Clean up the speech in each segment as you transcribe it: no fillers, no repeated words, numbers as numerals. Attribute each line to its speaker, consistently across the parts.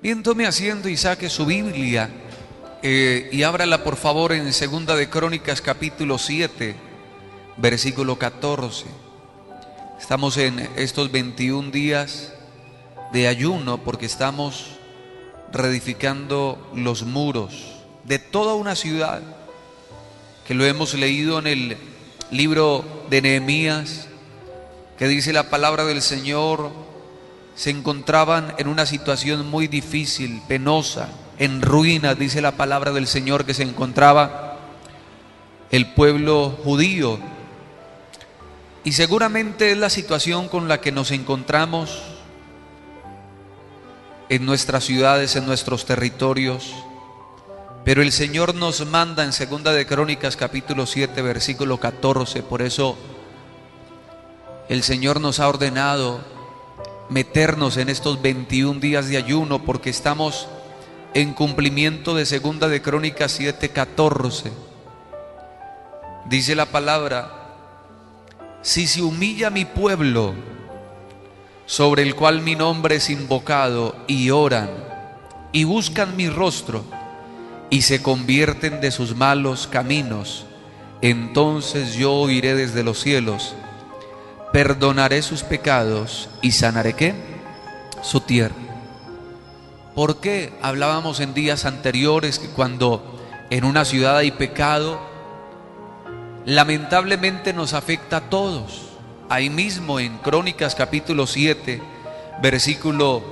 Speaker 1: Bien, tome asiento y saque su Biblia y ábrala por favor en Segunda de Crónicas capítulo 7, versículo 14. Estamos en estos 21 días de ayuno porque estamos reedificando los muros de toda una ciudad, que lo hemos leído en el libro de Nehemías, que dice la palabra del Señor: se encontraban en una situación muy difícil, penosa, en ruinas, dice la palabra del Señor, que se encontraba el pueblo judío. Y seguramente es la situación con la que nos encontramos en nuestras ciudades, en nuestros territorios. Pero el Señor nos manda en Segunda de Crónicas capítulo 7, versículo 14. Por eso el Señor nos ha ordenado meternos en estos 21 días de ayuno, porque estamos en cumplimiento de Segunda de Crónicas 7, 14. Dice la palabra: si se humilla mi pueblo, sobre el cual mi nombre es invocado, y oran y buscan mi rostro y se convierten de sus malos caminos, entonces yo oiré desde los cielos, perdonaré sus pecados y sanaré ¿qué? Su tierra. ¿Por qué? Hablábamos en días anteriores que cuando en una ciudad hay pecado, lamentablemente nos afecta a todos. Ahí mismo en Crónicas capítulo 7, versículo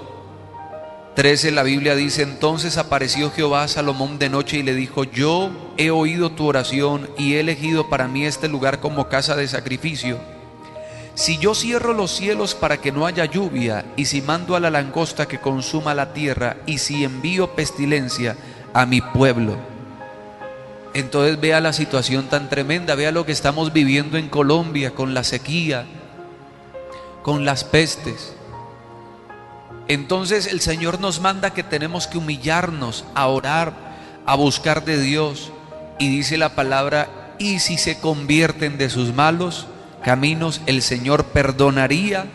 Speaker 1: 13, la Biblia dice: entonces apareció Jehová a Salomón de noche y le dijo: yo he oído tu oración y he elegido para mí este lugar como casa de sacrificio. Si yo cierro los cielos para que no haya lluvia, y si mando a la langosta que consuma la tierra, y si envío pestilencia a mi pueblo. Entonces vea la situación tan tremenda, vea lo que estamos viviendo en Colombia con la sequía, con las pestes. Entonces el Señor nos manda que tenemos que humillarnos, a orar, a buscar de Dios. Y dice la palabra: y si se convierten de sus malos caminos, el Señor perdonaría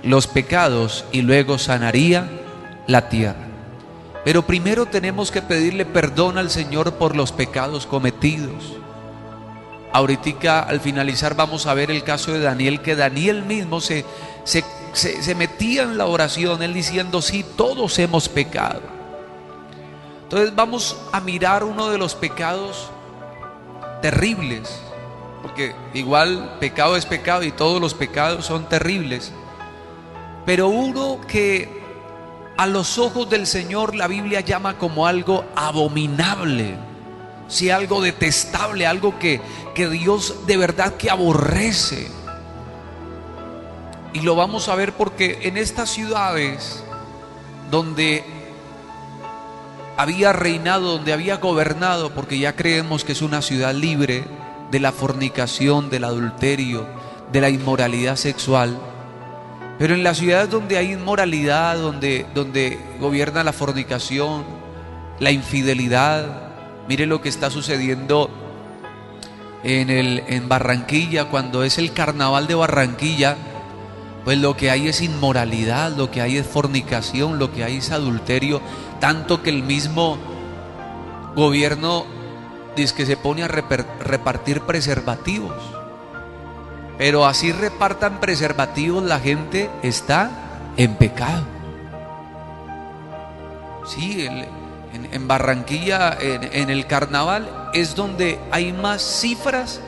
Speaker 1: los pecados y luego sanaría la tierra. Pero primero tenemos que pedirle perdón al Señor por los pecados cometidos. Ahorita al finalizar vamos a ver el caso de Daniel, que Daniel mismo se metía en la oración, él diciendo: sí, todos hemos pecado. Entonces vamos a mirar uno de los pecados terribles, porque igual pecado es pecado y todos los pecados son terribles, pero uno que a los ojos del Señor la Biblia llama como algo abominable, sí, algo detestable, algo que Dios de verdad que aborrece. Y lo vamos a ver porque en estas ciudades donde había reinado, donde había gobernado, porque ya creemos que es una ciudad libre de la fornicación, del adulterio, de la inmoralidad sexual. Pero en las ciudades donde hay inmoralidad, donde gobierna la fornicación, la infidelidad, mire lo que está sucediendo en Barranquilla. Cuando es el carnaval de Barranquilla, pues lo que hay es inmoralidad, lo que hay es fornicación, lo que hay es adulterio, tanto que el mismo gobierno dice que se pone a repartir preservativos. Pero así repartan preservativos, la gente está en pecado. Sí, en Barranquilla, en el carnaval, es donde hay más cifras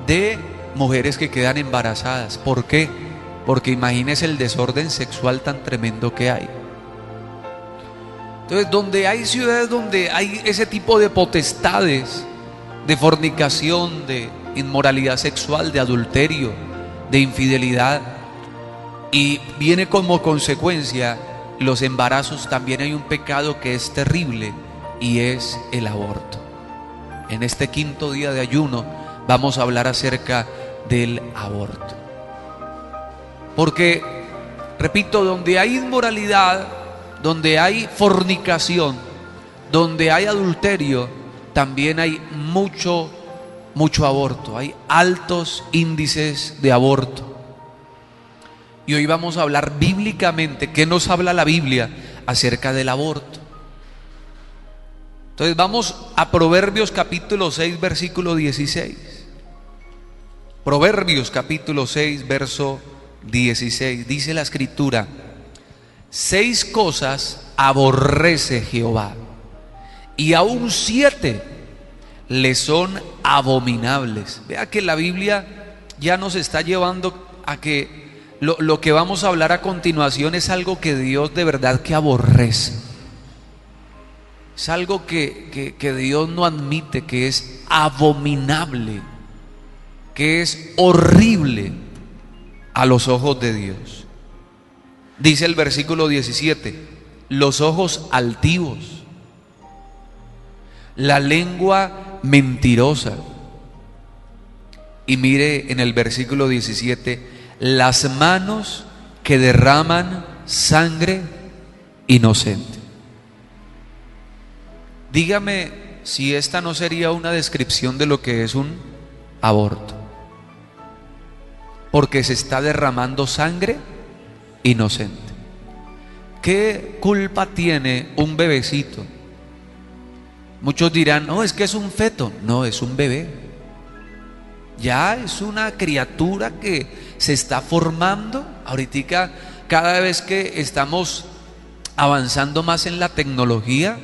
Speaker 1: de mujeres que quedan embarazadas. ¿Por qué? Porque imagínese el desorden sexual tan tremendo que hay. Entonces, donde hay ciudades donde hay ese tipo de potestades, de fornicación, de inmoralidad sexual, de adulterio, de infidelidad, y viene como consecuencia los embarazos, también hay un pecado que es terrible, y es el aborto. En este quinto día de ayuno vamos a hablar acerca del aborto, porque, repito, donde hay inmoralidad, donde hay fornicación, donde hay adulterio, también hay mucho aborto, hay altos índices de aborto. Y hoy vamos a hablar bíblicamente. ¿Qué nos habla la Biblia acerca del aborto. Entonces vamos a Proverbios capítulo 6, versículo 16. Proverbios capítulo 6, verso 16. Dice la escritura: 6 cosas aborrece Jehová, y aún 7 le son abominables. Vea que la Biblia ya nos está llevando a que lo que vamos a hablar a continuación es algo que Dios de verdad que aborrece. Es algo que Dios no admite, que es abominable, que es horrible a los ojos de Dios. Dice el versículo 17: los ojos altivos, la lengua mentirosa. Y mire en el versículo 17: las manos que derraman sangre inocente. Dígame si esta no sería una descripción de lo que es un aborto, porque se está derramando sangre inocente. ¿Qué culpa tiene un bebecito? Muchos dirán: no, es que es un feto. No, es un bebé. Ya es una criatura que se está formando. Ahorita, cada vez que estamos avanzando más en la tecnología,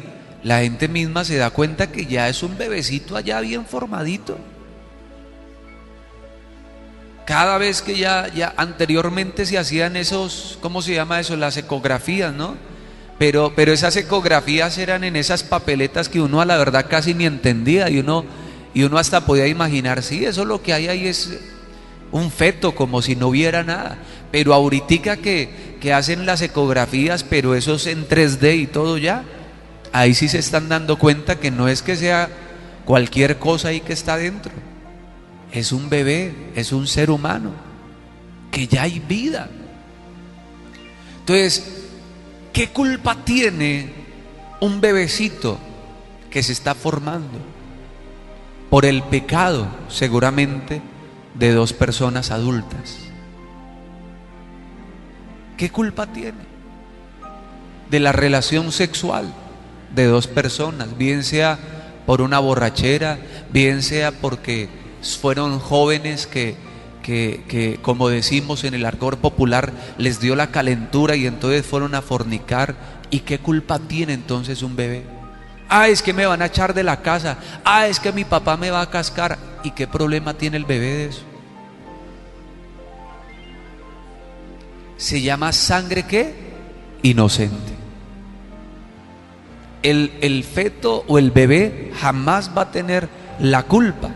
Speaker 1: la gente misma se da cuenta que ya es un bebecito allá bien formadito. Cada vez que ya anteriormente se hacían esos, ¿cómo se llama eso? Las ecografías, ¿no? Pero esas ecografías eran en esas papeletas que uno a la verdad casi ni entendía, y uno hasta podía imaginar: sí, eso lo que hay ahí es un feto, como si no hubiera nada. Pero ahorita que hacen las ecografías, pero eso es en 3D y todo ya, ahí sí se están dando cuenta que no es que sea cualquier cosa ahí que está dentro. Es un bebé, es un ser humano, que ya hay vida. Entonces, ¿qué culpa tiene un bebecito que se está formando por el pecado, seguramente, de 2 personas adultas? ¿Qué culpa tiene de la relación sexual de 2 personas? Bien sea por una borrachera, bien sea porque fueron jóvenes que como decimos en el argot popular, les dio la calentura y entonces fueron a fornicar. ¿Y qué culpa tiene entonces un bebé? Es que me van a echar de la casa. Es que mi papá me va a cascar. ¿Y qué problema tiene el bebé de eso? Se llama sangre, ¿qué? Inocente. El feto o el bebé jamás va a tener la culpa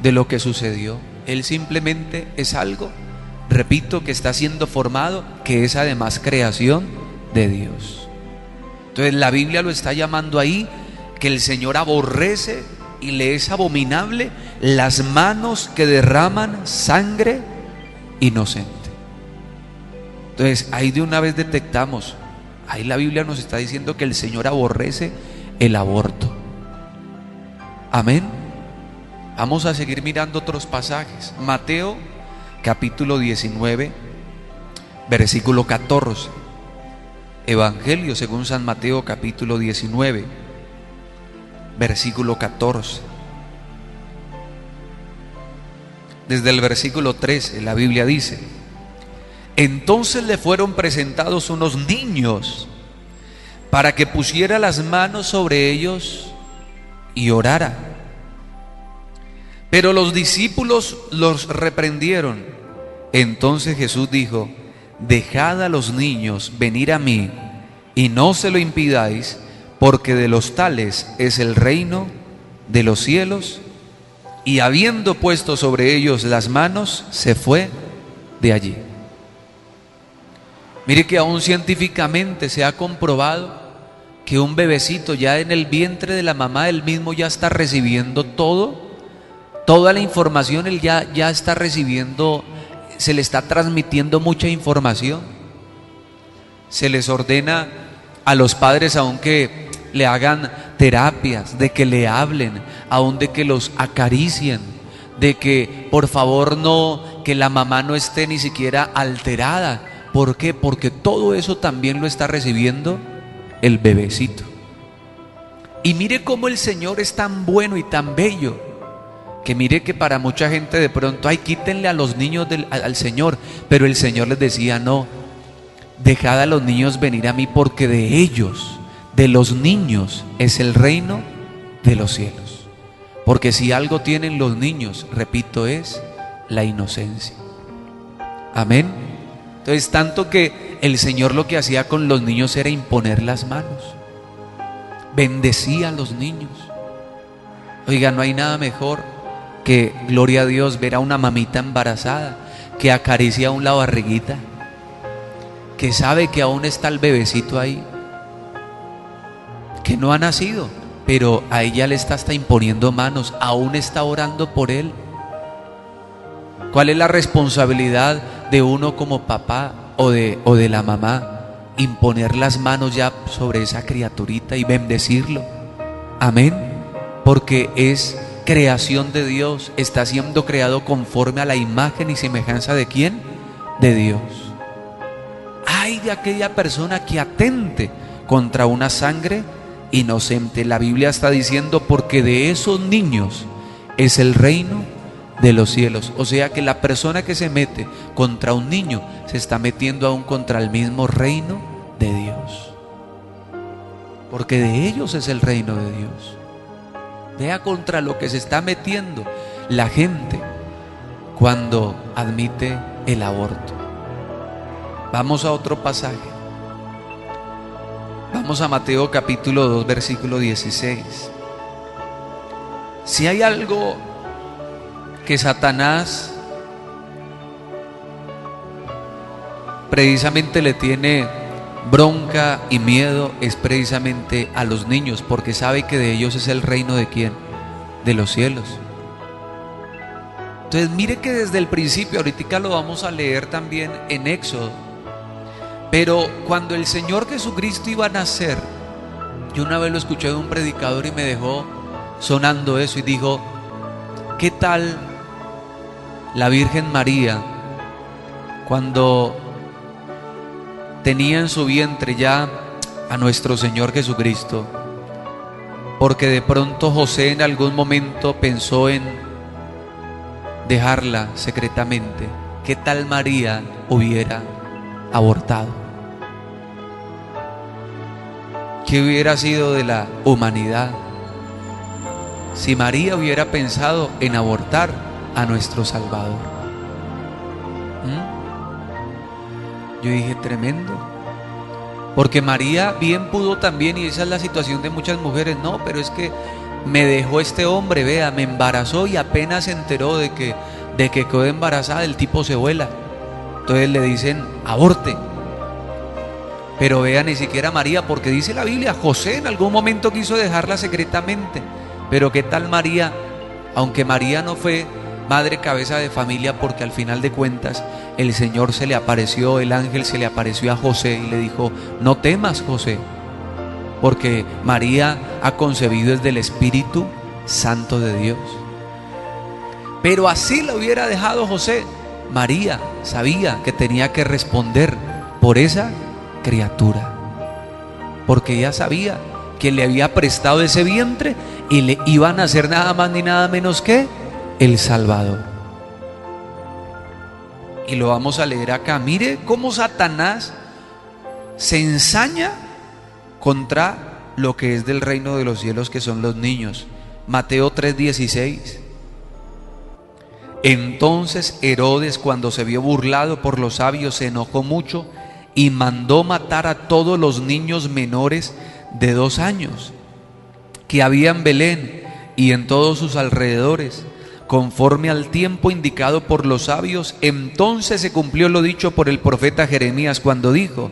Speaker 1: de lo que sucedió. Él simplemente es algo, repito, que está siendo formado, que es además creación de Dios. Entonces la Biblia lo está llamando ahí, que el Señor aborrece y le es abominable las manos que derraman sangre inocente. Entonces ahí de una vez detectamos, ahí la Biblia nos está diciendo que el Señor aborrece el aborto. Amén. Vamos a seguir mirando otros pasajes. Mateo capítulo 19, versículo 14. Evangelio según San Mateo capítulo 19, versículo 14. Desde el versículo 13 la Biblia dice: entonces le fueron presentados unos niños para que pusiera las manos sobre ellos y orara. Pero los discípulos los reprendieron. Entonces Jesús dijo: dejad a los niños venir a mí y no se lo impidáis, porque de los tales es el reino de los cielos. Y habiendo puesto sobre ellos las manos, se fue de allí. Mire que aún científicamente se ha comprobado que un bebecito ya en el vientre de la mamá, él mismo ya está recibiendo toda la información. Él ya está recibiendo, se le está transmitiendo mucha información. Se les ordena a los padres, aunque le hagan terapias, de que le hablen, aún de que los acaricien, de que por favor no, que la mamá no esté ni siquiera alterada, ¿Por qué? Porque todo eso también lo está recibiendo el bebecito. Y mire cómo el Señor es tan bueno y tan bello, que mire que para mucha gente de pronto, ay, quítenle a los niños al Señor, pero el Señor les decía, no, dejad a los niños venir a mí, porque de ellos, de los niños, es el reino de los cielos. Porque si algo tienen los niños, repito, es la inocencia. Amén. Entonces, tanto que el Señor lo que hacía con los niños era imponer las manos, bendecía a los niños. Oiga, no hay nada mejor que, gloria a Dios, ver a una mamita embarazada que acaricia aún la barriguita, que sabe que aún está el bebecito ahí, que no ha nacido, pero a ella le está hasta imponiendo manos, aún está orando por él. ¿Cuál es la responsabilidad de uno como papá o de la mamá? Imponer las manos ya sobre esa criaturita y bendecirlo. Amén. Porque es creación de Dios, está siendo creado conforme a la imagen y semejanza ¿de quién? De Dios. Ay de aquella persona que atente contra una sangre inocente. La Biblia está diciendo, porque de esos niños es el reino de los cielos. O sea que la persona que se mete contra un niño se está metiendo aún contra el mismo reino de Dios, porque de ellos es el reino de Dios. Vea contra lo que se está metiendo la gente cuando admite el aborto. Vamos a otro pasaje. Vamos a Mateo capítulo 2 versículo 16. Si hay algo que Satanás precisamente le tiene bronca y miedo, es precisamente a los niños, porque sabe que de ellos es el reino ¿de quién? De los cielos. Entonces mire que desde el principio, ahorita lo vamos a leer también en Éxodo, pero cuando el Señor Jesucristo iba a nacer, yo una vez lo escuché de un predicador y me dejó sonando eso, y dijo, ¿qué tal la Virgen María cuando tenía en su vientre ya a nuestro Señor Jesucristo? Porque de pronto José en algún momento pensó en dejarla secretamente. ¿Qué tal María hubiera abortado? ¿Qué hubiera sido de la humanidad si María hubiera pensado en abortar a nuestro Salvador? Yo dije, tremendo. Porque María bien pudo también, y esa es la situación de muchas mujeres, no, pero es que me dejó este hombre, vea, me embarazó y apenas se enteró de que quedó embarazada, el tipo se vuela. Entonces le dicen, aborte. Pero vea, ni siquiera María, porque dice la Biblia, José en algún momento quiso dejarla secretamente. Pero ¿qué tal María? Aunque María no fue madre cabeza de familia, porque al final de cuentas el Señor se le apareció, el ángel se le apareció a José y le dijo, no temas, José, porque María ha concebido desde el Espíritu Santo de Dios. Pero así lo hubiera dejado José, María sabía que tenía que responder por esa criatura, porque ella sabía que le había prestado ese vientre y le iban a hacer nada más ni nada menos que el Salvador. Y lo vamos a leer acá. Mire cómo Satanás se ensaña contra lo que es del reino de los cielos, que son los niños. Mateo 3:16. Entonces Herodes, cuando se vio burlado por los sabios, se enojó mucho y mandó matar a todos los niños menores de 2 años que había en Belén y en todos sus alrededores, conforme al tiempo indicado por los sabios. Entonces se cumplió lo dicho por el profeta Jeremías, cuando dijo,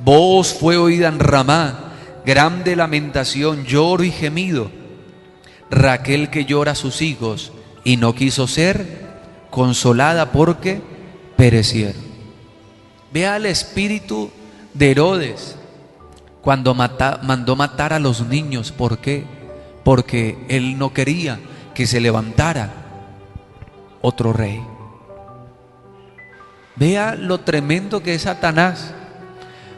Speaker 1: voz fue oída en Ramá, grande lamentación, lloro y gemido, Raquel que llora a sus hijos y no quiso ser consolada porque perecieron. Vea el espíritu de Herodes cuando mandó matar a los niños. ¿Por qué? Porque él no quería que se levantara otro rey. Vea lo tremendo que es Satanás.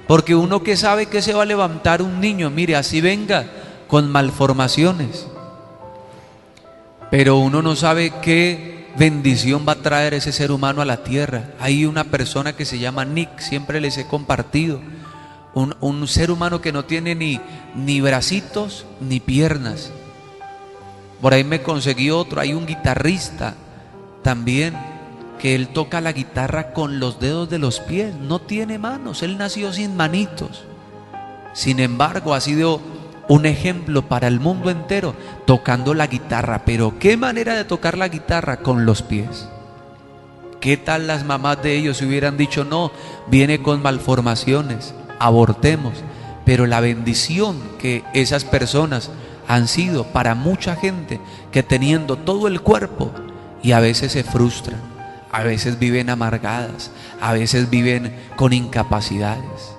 Speaker 1: Porque uno que sabe que se va a levantar un niño, mire, así venga, con malformaciones. Pero uno no sabe qué bendición va a traer ese ser humano a la tierra. Hay una persona que se llama Nick, siempre les he compartido. Un ser humano que no tiene ni bracitos ni piernas. Por ahí me conseguí otro, hay un guitarrista también, que él toca la guitarra con los dedos de los pies, no tiene manos, él nació sin manitos. Sin embargo, ha sido un ejemplo para el mundo entero tocando la guitarra. Pero qué manera de tocar la guitarra con los pies. ¿Qué tal las mamás de ellos si hubieran dicho no, viene con malformaciones, abortemos? Pero la bendición que esas personas han sido para mucha gente, que teniendo todo el cuerpo y a veces se frustran, a veces viven amargadas, a veces viven con incapacidades.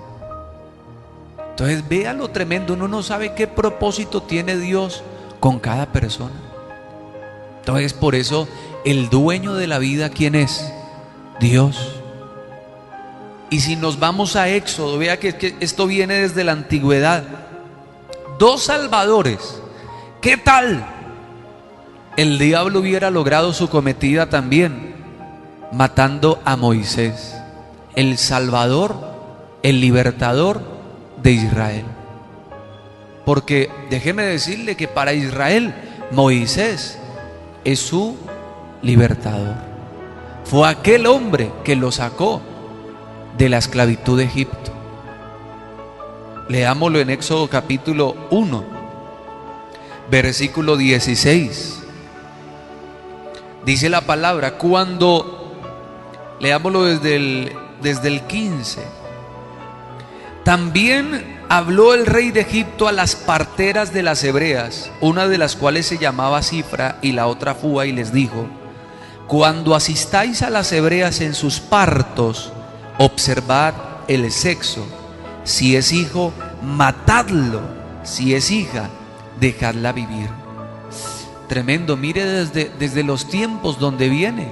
Speaker 1: Entonces vea lo tremendo, uno no sabe qué propósito tiene Dios con cada persona. Entonces por eso el dueño de la vida, ¿quién es? Dios. Y si nos vamos a Éxodo, vea que esto viene desde la antigüedad. Dos salvadores. ¿Qué tal? El diablo hubiera logrado su cometida también, matando a Moisés, el Salvador, el libertador de Israel. Porque déjeme decirle que para Israel Moisés es su libertador. Fue aquel hombre que lo sacó de la esclavitud de Egipto. Leámoslo en Éxodo capítulo 1, versículo 16. Dice la palabra, leámoslo desde el 15. También habló el rey de Egipto a las parteras de las hebreas, una de las cuales se llamaba Cifra y la otra Fúa, y les dijo: cuando asistáis a las hebreas en sus partos, observad el sexo. Si es hijo, matadlo; si es hija, dejadla vivir. Tremendo, mire desde los tiempos donde viene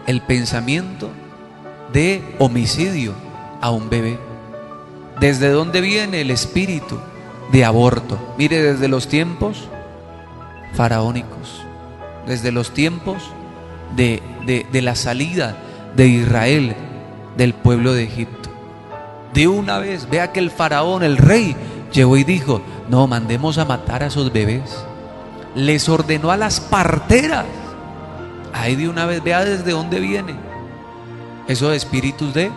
Speaker 1: el pensamiento de homicidio a un bebé. ¿Desde dónde viene el espíritu de aborto? Mire, desde los tiempos faraónicos, desde los tiempos de la salida de Israel del pueblo de Egipto. De una vez, vea que el faraón, el rey, llegó y dijo: no, mandemos a matar a esos bebés. Les ordenó a las parteras. Ahí de una vez, vea desde dónde viene esos espíritus de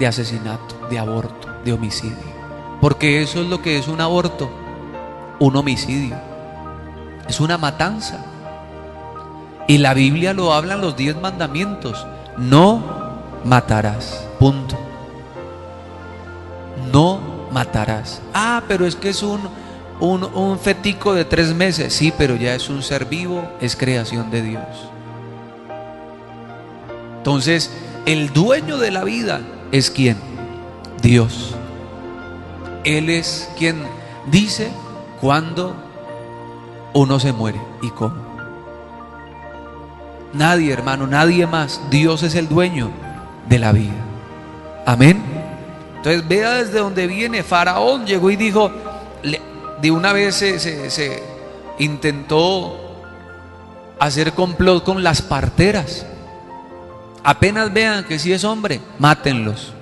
Speaker 1: asesinato, de aborto, de homicidio. Porque eso es lo que es un aborto, un homicidio, es una matanza. Y la Biblia lo habla en los 10 mandamientos: no matarás, punto. No matarás. Ah, pero es que es un fetico de 3 meses. Sí, pero ya es un ser vivo, es creación de Dios. Entonces, el dueño de la vida es ¿quién? Dios. Él es quien dice cuándo uno se muere y cómo. Nadie, hermano, nadie más. Dios es el dueño de la vida. Amén. Entonces vea desde donde viene. Faraón llegó y dijo, de una vez se intentó hacer complot con las parteras. Apenas vean que si es hombre, mátenlos.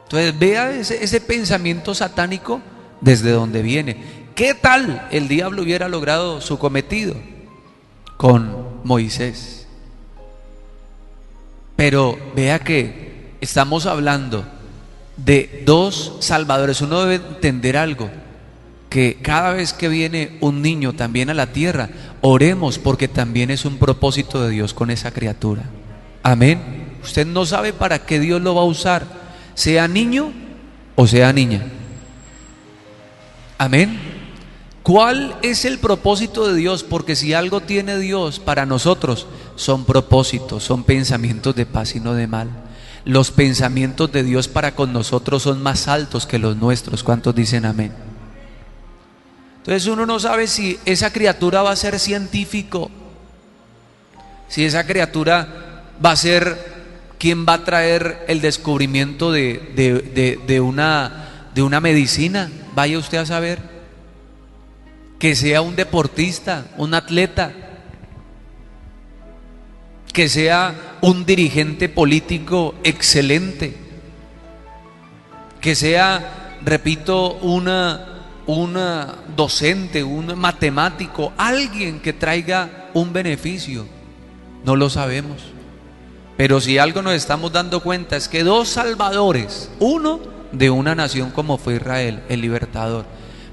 Speaker 1: Entonces vea ese pensamiento satánico desde donde viene. ¿Qué tal el diablo hubiera logrado su cometido con Moisés? Pero vea que estamos hablando de dos salvadores. Uno debe entender algo, que cada vez que viene un niño también a la tierra, oremos, porque también es un propósito de Dios con esa criatura. Amén. Usted no sabe para qué Dios lo va a usar, sea niño o sea niña. Amén. ¿Cuál es el propósito de Dios? Porque si algo tiene Dios para nosotros, son propósitos, son pensamientos de paz y no de mal. Los pensamientos de Dios para con nosotros son más altos que los nuestros. ¿Cuántos dicen amén? Entonces uno no sabe si esa criatura va a ser científico, si esa criatura va a ser ¿Quién va a traer el descubrimiento de una medicina? Vaya usted a saber. Que sea un deportista, un atleta, que sea un dirigente político excelente, que sea, repito, una docente, un matemático, alguien que traiga un beneficio. No lo sabemos. Pero si algo nos estamos dando cuenta es que dos salvadores, uno de una nación como fue Israel, el libertador,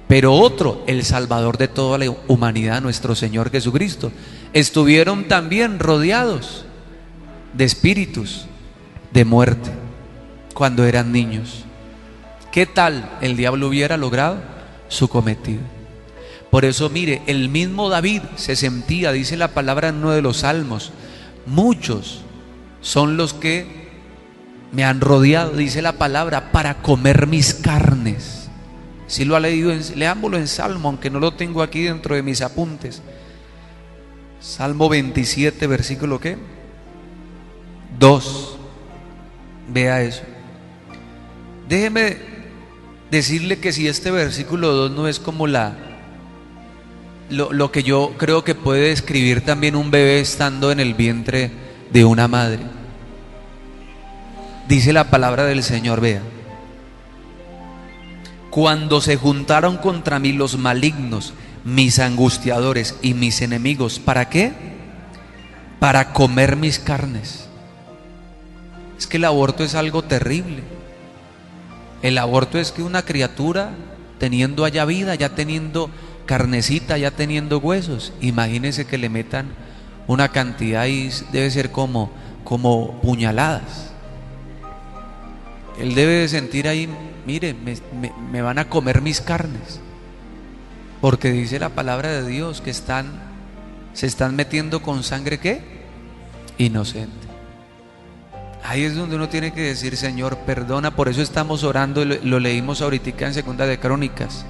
Speaker 1: pero otro, el salvador de toda la humanidad, nuestro Señor Jesucristo, estuvieron también rodeados de espíritus de muerte cuando eran niños. ¿Qué tal el diablo hubiera logrado su cometido? Por eso, mire, el mismo David se sentía, dice la palabra en uno de los salmos, muchos son los que me han rodeado, dice la palabra, para comer mis carnes. Si lo ha leído, leámoslo en Salmo, aunque no lo tengo aquí dentro de mis apuntes. Salmo 27, versículo ¿qué? 2. Vea eso. Déjeme decirle que si este versículo 2 no es como lo que yo creo que puede describir también un bebé estando en el vientre de una madre. Dice la palabra del Señor, vea. Cuando se juntaron contra mí los malignos, mis angustiadores y mis enemigos, ¿para qué? Para comer mis carnes. Es que el aborto es algo terrible. El aborto es que una criatura teniendo allá vida, ya teniendo carnecita, ya teniendo huesos, imagínense que le metan una cantidad y debe ser como puñaladas. Él debe de sentir ahí, mire, me van a comer mis carnes, porque dice la palabra de Dios que se están metiendo con sangre ¿qué? Inocente. Ahí es donde uno tiene que decir, Señor, perdona. Por eso estamos orando, lo leímos ahorita en Segunda de Crónicas.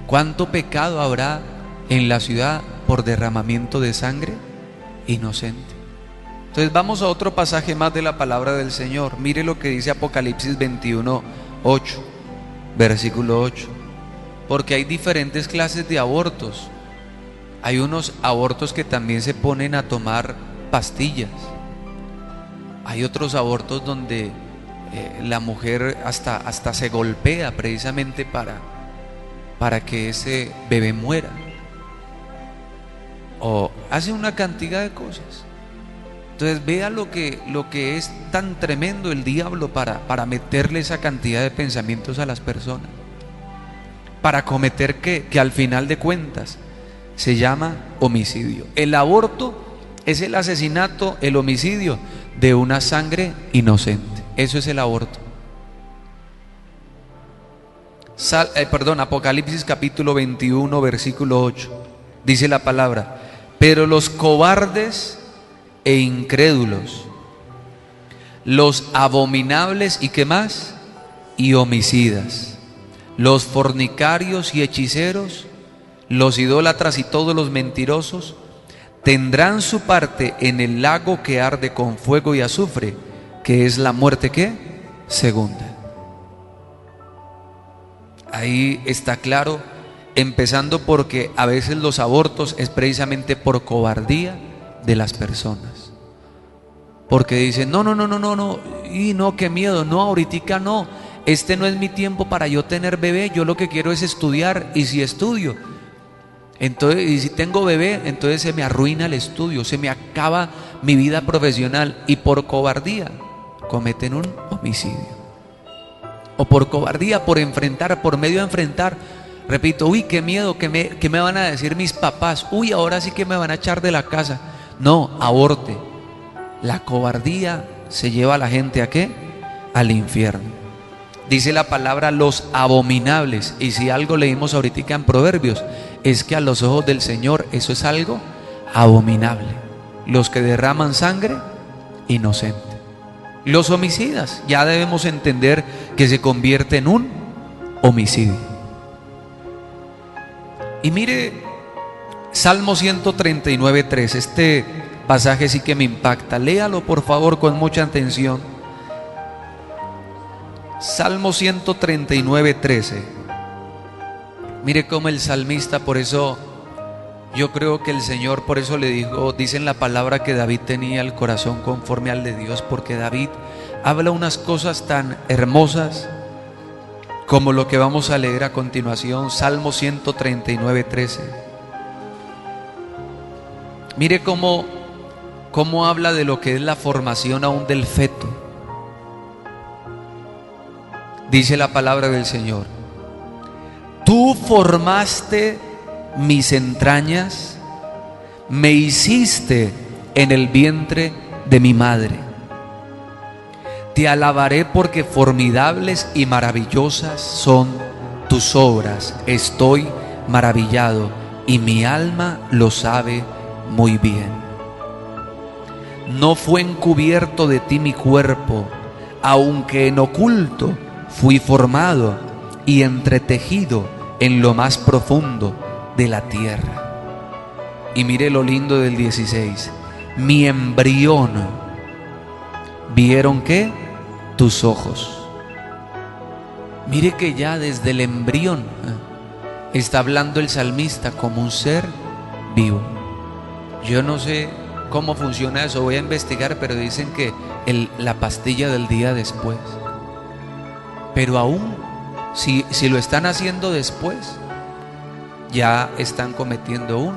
Speaker 1: ¿Cuánto pecado habrá en la ciudad por derramamiento de sangre inocente? Entonces vamos a otro pasaje más de la palabra del Señor. Mire lo que dice Apocalipsis 21, 8, versículo 8. Porque hay diferentes clases de abortos. Hay unos abortos que también se ponen a tomar pastillas. Hay otros abortos donde la mujer hasta se golpea precisamente para que ese bebé muera. O hace una cantidad de cosas. Entonces vea lo que es tan tremendo el diablo para meterle esa cantidad de pensamientos a las personas, para cometer que al final de cuentas se llama homicidio. El aborto es el asesinato, el homicidio de una sangre inocente. Eso es el aborto. Apocalipsis capítulo 21 versículo 8. Dice la palabra: pero los cobardes e incrédulos, los abominables y qué más, y homicidas, los fornicarios y hechiceros, los idólatras y todos los mentirosos, tendrán su parte en el lago que arde con fuego y azufre, que es la muerte ¿qué? Segunda. Ahí está claro, empezando porque a veces los abortos es precisamente por cobardía de las personas, porque dicen no, y no, qué miedo, no, ahorita no, este no es mi tiempo para yo tener bebé, yo lo que quiero es estudiar, y si estudio, entonces, y si tengo bebé, entonces se me arruina el estudio, se me acaba mi vida profesional, y por cobardía cometen un homicidio, o por cobardía, por medio de enfrentar, repito, uy, qué miedo, ¿qué me van a decir mis papás? Uy, ahora sí que me van a echar de la casa. No, aborte. La cobardía se lleva a la gente ¿a qué? Al infierno. Dice la palabra los abominables, y si algo leímos ahorita en Proverbios, es que a los ojos del Señor eso es algo abominable. Los que derraman sangre inocente. Los homicidas, ya debemos entender que se convierte en un homicidio. Y mire Salmo 139, 3, pasaje sí que me impacta. Léalo por favor con mucha atención. Salmo 139, 13. Mire cómo el salmista, por eso yo creo que el Señor por eso le dijo, dice en la palabra que David tenía el corazón conforme al de Dios, porque David habla unas cosas tan hermosas como lo que vamos a leer a continuación. Salmo 139, 13. Mire cómo habla de lo que es la formación aún del feto. Dice la palabra del Señor: tú formaste mis entrañas, me hiciste en el vientre de mi madre. Te alabaré porque formidables y maravillosas son tus obras. Estoy maravillado y mi alma lo sabe muy bien. No fue encubierto de ti mi cuerpo, aunque en oculto fui formado y entretejido en lo más profundo de la tierra. Y mire lo lindo del 16. Mi embrión vieron ¿qué? Tus ojos. Mire que ya desde el embrión está hablando el salmista como un ser vivo. Yo no sé cómo funciona eso, voy a investigar, pero dicen que la pastilla del día después. Pero aún si lo están haciendo después, ya están cometiendo un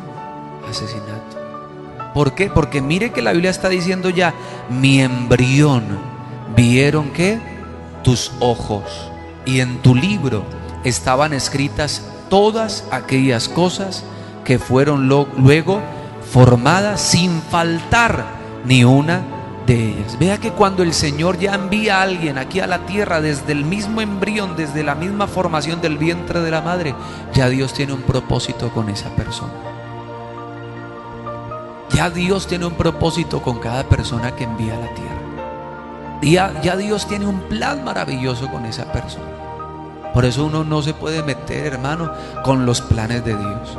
Speaker 1: asesinato. ¿Por qué? Porque mire que la Biblia está diciendo ya: mi embrión vieron ¿qué? Tus ojos, y en tu libro estaban escritas todas aquellas cosas que fueron luego formadas, sin faltar ni una de ellas. Vea que cuando el Señor ya envía a alguien aquí a la tierra, desde el mismo embrión, desde la misma formación del vientre de la madre, ya Dios tiene un propósito con esa persona. Ya Dios tiene un propósito con cada persona que envía a la tierra. Ya Dios tiene un plan maravilloso con esa persona. Por eso uno no se puede meter, hermano, con los planes de Dios.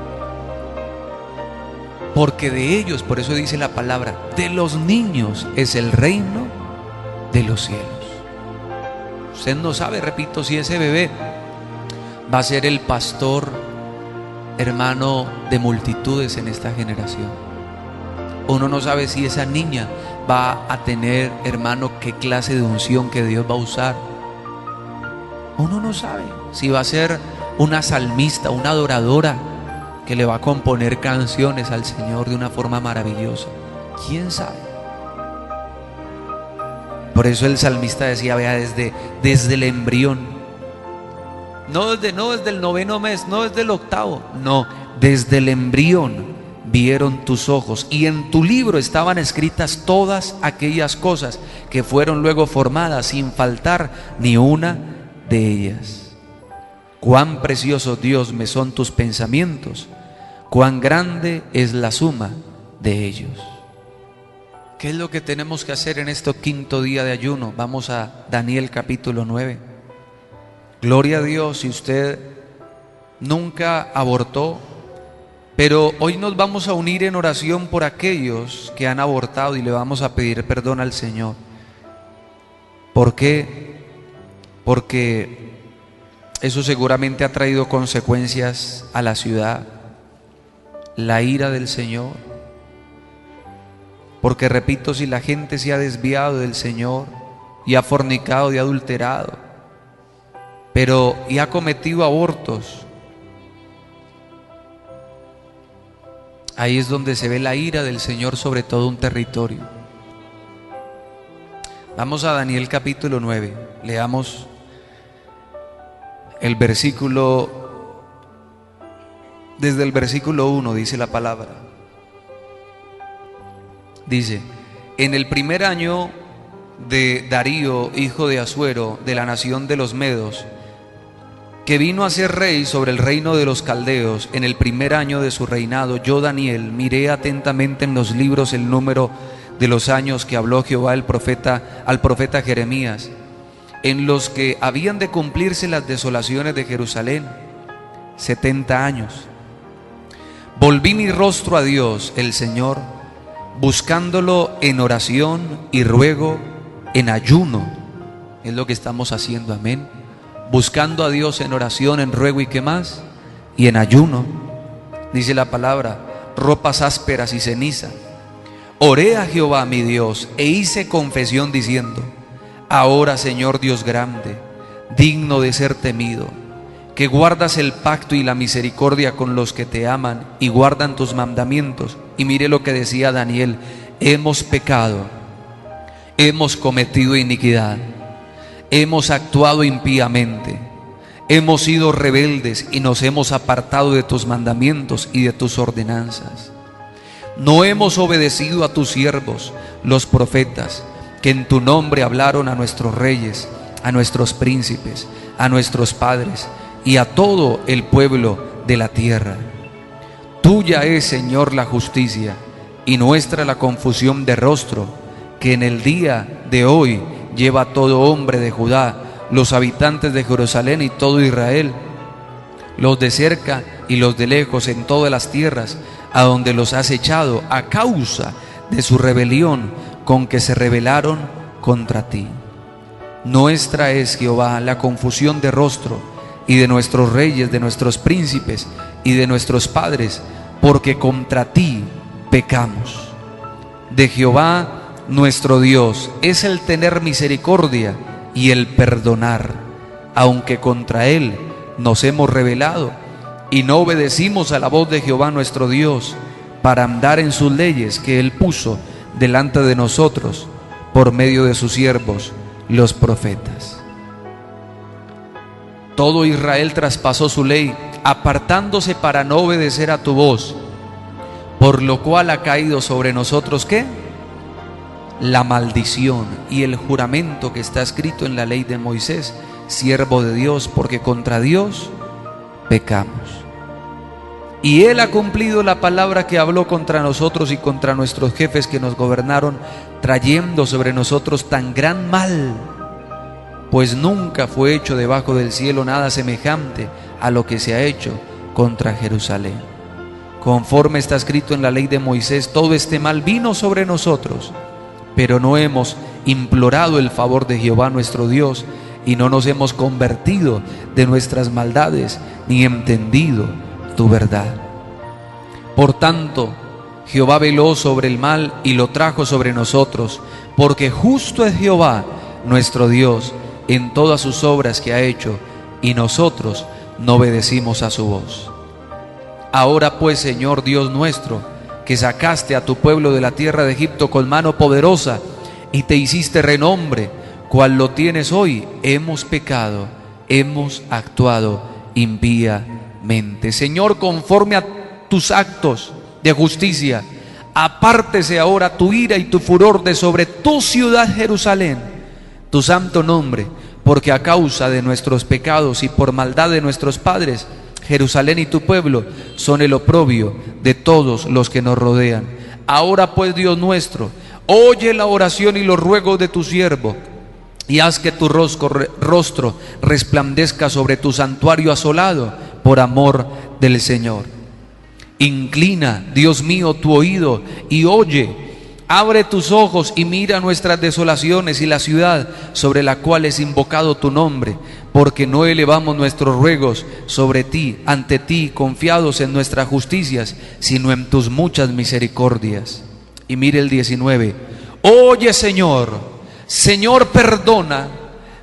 Speaker 1: Porque de ellos, por eso dice la palabra, de los niños es el reino de los cielos. Usted no sabe, repito, si ese bebé va a ser el pastor, hermano, de multitudes en esta generación. Uno no sabe si esa niña va a tener, hermano, qué clase de unción que Dios va a usar. Uno no sabe si va a ser una salmista, una adoradora que le va a componer canciones al Señor de una forma maravillosa. ¿Quién sabe? Por eso el salmista decía, vea, desde el embrión, no desde el 9º mes, no desde el 8º, no, desde el embrión vieron tus ojos, y en tu libro estaban escritas todas aquellas cosas que fueron luego formadas, sin faltar ni una de ellas. Cuán preciosos, Dios, me son tus pensamientos, cuán grande es la suma de ellos. ¿Qué es lo que tenemos que hacer en este 5º día de ayuno? Vamos a Daniel capítulo 9. Gloria a Dios si usted nunca abortó, pero hoy nos vamos a unir en oración por aquellos que han abortado y le vamos a pedir perdón al Señor. ¿Por qué? Porque eso seguramente ha traído consecuencias a la ciudad, la ira del Señor. Porque repito, si la gente se ha desviado del Señor y ha fornicado y adulterado, y ha cometido abortos, ahí es donde se ve la ira del Señor sobre todo un territorio. Vamos a Daniel capítulo 9, leamos el versículo, desde el versículo 1 dice la palabra. Dice: en el primer año de Darío, hijo de Asuero, de la nación de los Medos, que vino a ser rey sobre el reino de los caldeos, en el primer año de su reinado, yo, Daniel, miré atentamente en los libros el número de los años que habló Jehová al profeta Jeremías, en los que habían de cumplirse las desolaciones de Jerusalén, 70 años. Volví mi rostro a Dios, el Señor, buscándolo en oración y ruego, en ayuno. Es lo que estamos haciendo, amén. Buscando a Dios en oración, en ruego y qué más, y en ayuno. Dice la palabra, ropas ásperas y ceniza. Oré a Jehová mi Dios e hice confesión diciendo: ahora, Señor Dios grande, digno de ser temido, que guardas el pacto y la misericordia con los que te aman y guardan tus mandamientos. Y mire lo que decía Daniel: hemos pecado, hemos cometido iniquidad, hemos actuado impíamente, hemos sido rebeldes y nos hemos apartado de tus mandamientos y de tus ordenanzas. No hemos obedecido a tus siervos, los profetas, que en tu nombre hablaron a nuestros reyes, a nuestros príncipes, a nuestros padres y a todo el pueblo de la tierra. Tuya es, Señor, la justicia y nuestra la confusión de rostro, que en el día de hoy lleva todo hombre de Judá, los habitantes de Jerusalén y todo Israel, los de cerca y los de lejos, en todas las tierras a donde los has echado a causa de su rebelión con que se rebelaron contra ti. Nuestra es, Jehová, la confusión de rostro, y de nuestros reyes, de nuestros príncipes y de nuestros padres, porque contra ti pecamos. De Jehová nuestro Dios es el tener misericordia y el perdonar, aunque contra Él nos hemos rebelado y no obedecimos a la voz de Jehová nuestro Dios para andar en sus leyes que Él puso delante de nosotros por medio de sus siervos los profetas. Todo Israel traspasó su ley, apartándose para no obedecer a tu voz, por lo cual ha caído sobre nosotros, ¿qué? La maldición y el juramento que está escrito en la ley de Moisés, siervo de Dios, porque contra Dios pecamos. Y Él ha cumplido la palabra que habló contra nosotros y contra nuestros jefes que nos gobernaron, trayendo sobre nosotros tan gran mal, pues nunca fue hecho debajo del cielo nada semejante a lo que se ha hecho contra Jerusalén. Conforme está escrito en la ley de Moisés, todo este mal vino sobre nosotros, pero no hemos implorado el favor de Jehová nuestro Dios, y no nos hemos convertido de nuestras maldades, ni entendido tu verdad. Por tanto, Jehová veló sobre el mal y lo trajo sobre nosotros, porque justo es Jehová nuestro Dios en todas sus obras que ha hecho, y nosotros no obedecimos a su voz. Ahora pues, Señor Dios nuestro, que sacaste a tu pueblo de la tierra de Egipto con mano poderosa y te hiciste renombre, cual lo tienes hoy, hemos pecado, hemos actuado impíamente. Señor, conforme a tus actos de justicia, apártese ahora tu ira y tu furor de sobre tu ciudad Jerusalén, tu santo nombre, porque a causa de nuestros pecados y por maldad de nuestros padres, Jerusalén y tu pueblo son el oprobio de todos los que nos rodean. Ahora pues, Dios nuestro, oye la oración y los ruegos de tu siervo, y haz que tu rostro resplandezca sobre tu santuario asolado por amor del Señor. Inclina, Dios mío, tu oído y oye. Abre tus ojos y mira nuestras desolaciones y la ciudad sobre la cual es invocado tu nombre, porque no elevamos nuestros ruegos sobre ti, ante ti, confiados en nuestras justicias, sino en tus muchas misericordias. Y mire el 19. Oye, Señor, Señor, perdona,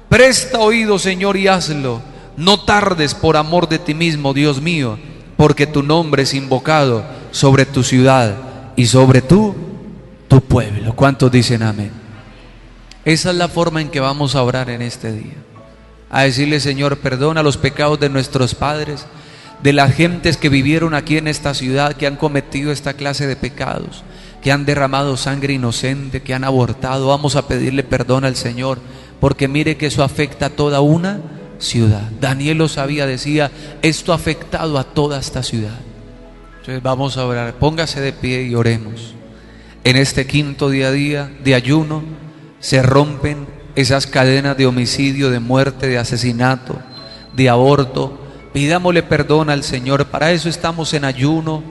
Speaker 1: presta oído, Señor, y hazlo. No tardes por amor de ti mismo, Dios mío, porque tu nombre es invocado sobre tu ciudad y sobre tu pueblo. ¿Cuántos dicen amén? Esa es la forma en que vamos a orar en este día. A decirle: Señor, perdona los pecados de nuestros padres, de las gentes que vivieron aquí en esta ciudad, que han cometido esta clase de pecados, que han derramado sangre inocente, que han abortado. Vamos a pedirle perdón al Señor, porque mire que eso afecta a toda una ciudad. Daniel lo sabía, decía: esto ha afectado a toda esta ciudad. Entonces vamos a orar. Póngase de pie y oremos. En este quinto día de ayuno se rompen esas cadenas de homicidio, de muerte, de asesinato, de aborto. Pidámosle perdón al Señor. Para eso estamos en ayuno,